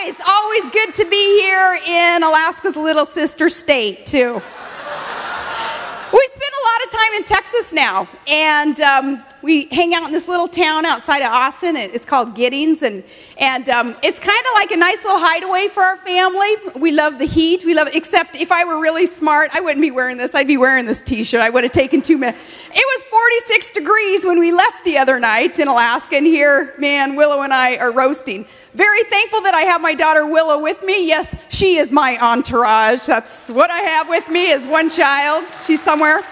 Always good to be here in Alaska's little sister state, too. We spend a lot of time in Texas now, and we hang out in this little town outside of Austin. It's called Giddings, and it's kind of like a nice little hideaway for our family. We love the heat. We love it, except if I were really smart, I wouldn't be wearing this. I'd be wearing this T-shirt. I would have taken 2 minutes. It was 46 degrees when we left the other night in Alaska, and here, man, Willow and I are roasting. Very thankful that I have my daughter Willow with me. Yes, she is my entourage. That's what I have with me is one child. She's somewhere.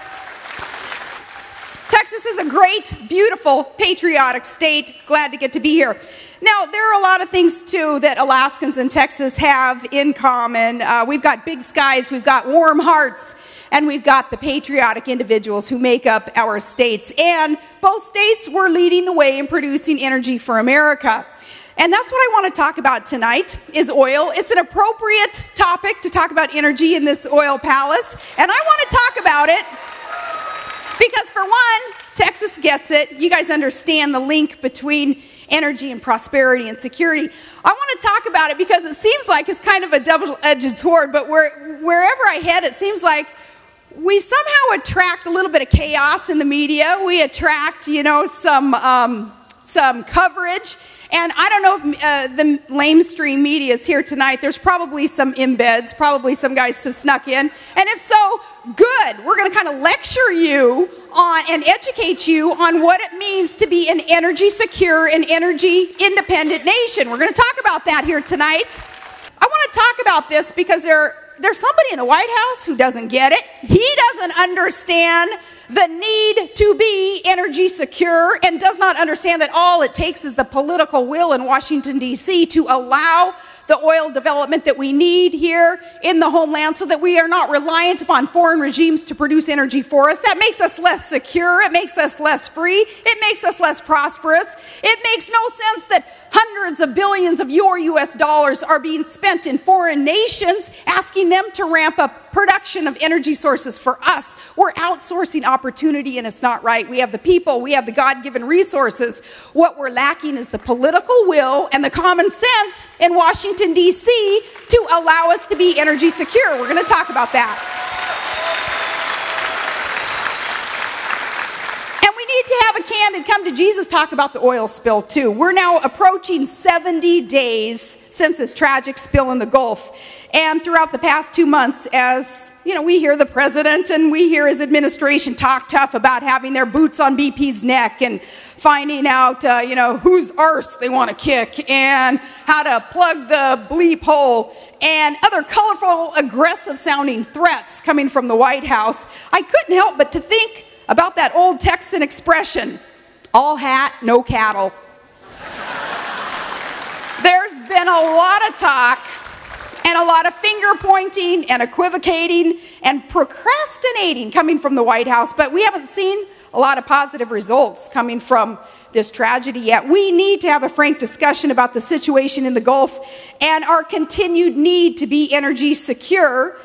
Texas is a great, beautiful, patriotic state. Glad to get to be here. Now, there are a lot of things, too, that Alaskans and Texas have in common. We've got big skies, we've got warm hearts, and we've got the patriotic individuals who make up our states. And both states were leading the way in producing energy for America. And that's what I want to talk about tonight, is oil. It's an appropriate topic to talk about energy in this oil palace. And I want to talk about it because, for one, Texas gets it. You guys understand the link between energy and prosperity and security. I want to talk about it because it seems like it's kind of a double-edged sword, but wherever I head, it seems like we somehow attract a little bit of chaos in the media. We attract, some coverage. And I don't know if the lamestream media is here tonight. There's probably some embeds, probably some guys have snuck in. And if so, good. We're going to kind of lecture you on and educate you on what it means to be an energy secure and energy independent nation. We're going to talk about that here tonight. I want to talk about this because there's somebody in the White House who doesn't get it. He doesn't understand the need to be energy secure and does not understand that all it takes is the political will in Washington, D.C. to allow the oil development that we need here in the homeland so that we are not reliant upon foreign regimes to produce energy for us. That makes us less secure. It makes us less free. It makes us less prosperous. It makes no sense that hundreds of billions of your U.S. dollars are being spent in foreign nations asking them to ramp up production of energy sources for us. We're outsourcing opportunity, and it's not right. We have the people. We have the God-given resources. What we're lacking is the political will and the common sense in Washington, D.C. to allow us to be energy secure. We're going to talk about that. And we need to have a candid come to Jesus talk about the oil spill, too. We're now approaching 70 days since this tragic spill in the Gulf. And throughout the past 2 months, as we hear the president and we hear his administration talk tough about having their boots on BP's neck and finding out, whose arse they want to kick and how to plug the bleep hole and other colorful, aggressive-sounding threats coming from the White House, I couldn't help but to think about that old Texan expression, all hat, no cattle. There's been a lot of talk and a lot of finger pointing and equivocating and procrastinating coming from the White House, but we haven't seen a lot of positive results coming from this tragedy yet. We need to have a frank discussion about the situation in the Gulf and our continued need to be energy secure,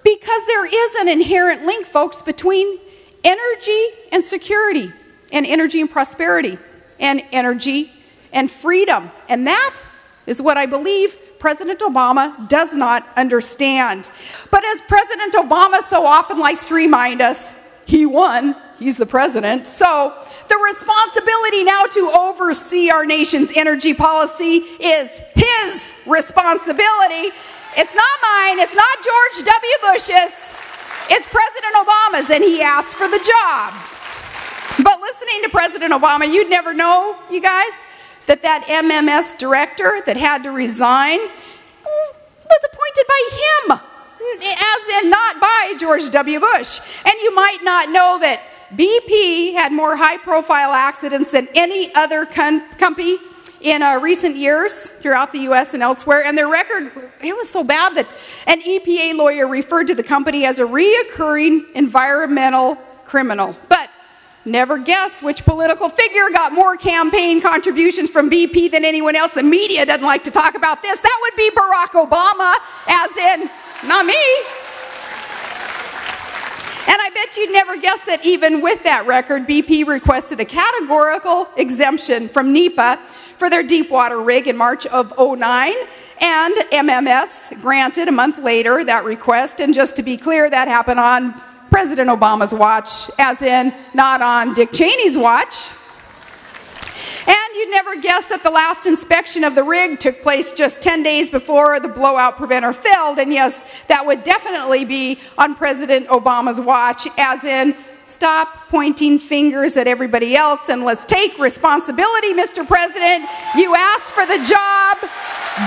because there is an inherent link, folks, between energy and security, and energy and prosperity, and energy and freedom. And that is what I believe President Obama does not understand. But as President Obama so often likes to remind us, he won, he's the president. So the responsibility now to oversee our nation's energy policy is his responsibility. It's not mine, it's not George W. Bush's, it's President Obama's, and he asked for the job. But listening to President Obama, you'd never know, you guys, that MMS director that had to resign was appointed by him, as in not by George W. Bush. And you might not know that BP had more high-profile accidents than any other company in recent years throughout the U.S. and elsewhere. And their record, it was so bad that an EPA lawyer referred to the company as a reoccurring environmental criminal. But never guess which political figure got more campaign contributions from BP than anyone else. The media doesn't like to talk about this. That would be Barack Obama, as in, not me. And I bet you'd never guess that even with that record, BP requested a categorical exemption from NEPA for their deepwater rig in March of '09, and MMS granted a month later that request. And just to be clear, that happened on President Obama's watch, as in not on Dick Cheney's watch. And you'd never guess that the last inspection of the rig took place just 10 days before the blowout preventer failed. And yes, that would definitely be on President Obama's watch, as in, stop pointing fingers at everybody else and let's take responsibility, Mr. President. You asked for the job,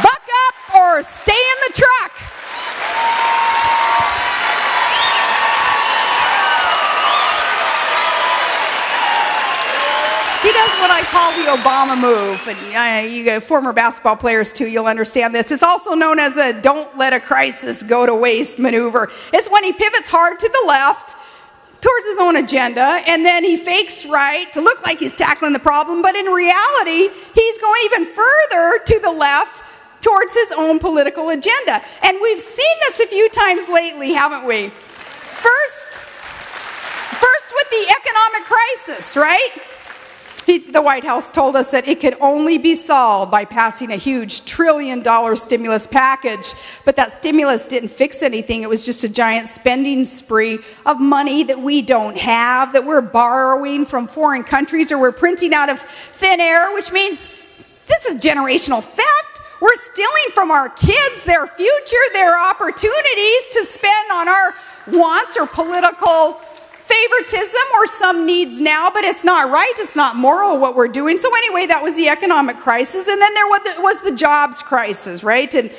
buck up or stay in the truck. He does what I call the Obama move, and you former basketball players too, you'll understand this. It's also known as a don't let a crisis go to waste maneuver. It's when he pivots hard to the left towards his own agenda, and then he fakes right to look like he's tackling the problem, but in reality, he's going even further to the left towards his own political agenda. And we've seen this a few times lately, haven't we? First with the economic crisis, right? The White House told us that it could only be solved by passing a huge $1 trillion stimulus package. But that stimulus didn't fix anything. It was just a giant spending spree of money that we don't have, that we're borrowing from foreign countries or we're printing out of thin air, which means this is generational theft. We're stealing from our kids their future, their opportunities to spend on our wants or political favoritism or some needs now, but it's not right, it's not moral what we're doing. So anyway, that was the economic crisis, and then there was the jobs crisis, right? And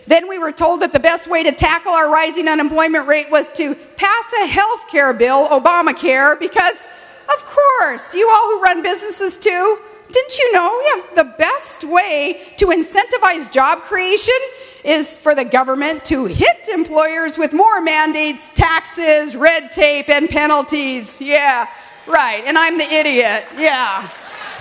then we were told that the best way to tackle our rising unemployment rate was to pass a health care bill, Obamacare, because of course, you all who run businesses too, didn't you know, the best way to incentivize job creation is for the government to hit employers with more mandates, taxes, red tape, and penalties. Yeah, right, and I'm the idiot, yeah.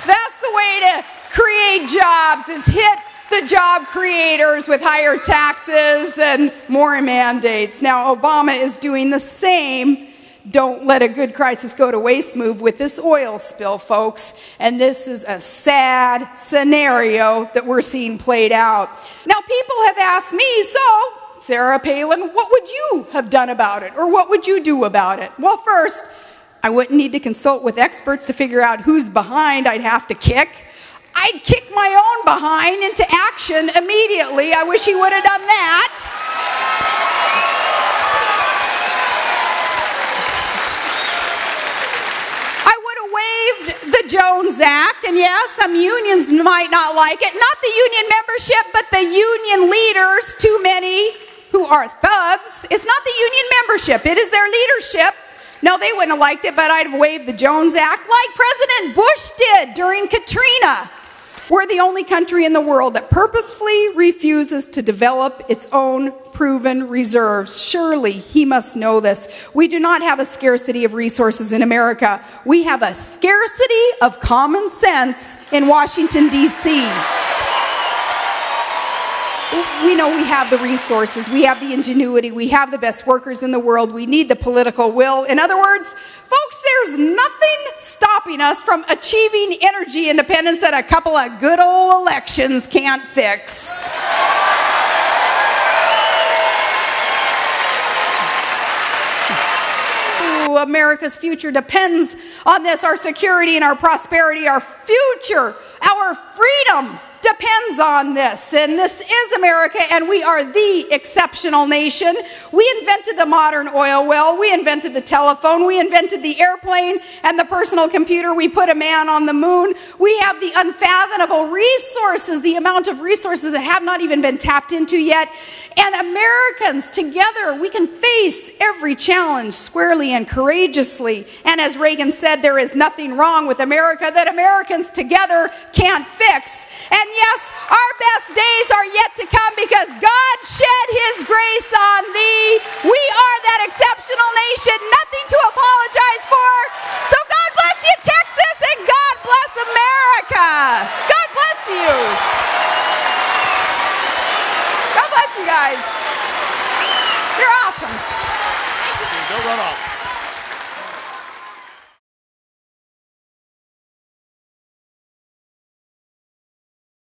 That's the way to create jobs, is hit the job creators with higher taxes and more mandates. Now, Obama is doing the same don't let a good crisis go to waste move with this oil spill, folks. And this is a sad scenario that we're seeing played out. Now, people have asked me, so, Sarah Palin, what would you have done about it? Or what would you do about it? Well, first, I wouldn't need to consult with experts to figure out whose behind I'd have to kick. I'd kick my own behind into action immediately. I wish he would have done that. The Jones Act, and yeah, some unions might not like it. Not the union membership, but the union leaders, too many who are thugs. It's not the union membership, it is their leadership. No, they wouldn't have liked it, but I'd have waived the Jones Act like President Bush did during Katrina. We're the only country in the world that purposefully refuses to develop its own proven reserves. Surely he must know this. We do not have a scarcity of resources in America. We have a scarcity of common sense in Washington, D.C. We know we have the resources, we have the ingenuity, we have the best workers in the world, we need the political will. In other words, folks, there's nothing stopping us from achieving energy independence that a couple of good old elections can't fix. Ooh, America's future depends on this, our security and our prosperity, our future, our freedom depends on this, and this is America, and we are the exceptional nation. We invented the modern oil well, we invented the telephone, we invented the airplane and the personal computer, we put a man on the moon. We have the unfathomable resources, the amount of resources that have not even been tapped into yet, and Americans together, we can face every challenge squarely and courageously. And as Reagan said, there is nothing wrong with America that Americans together can't fix. And yes, our best days are yet to come because God shed his grace on thee. We are that exceptional nation, nothing to apologize for. So God bless you, Texas, and God bless America. God bless you. God bless you guys. You're awesome. Don't run off.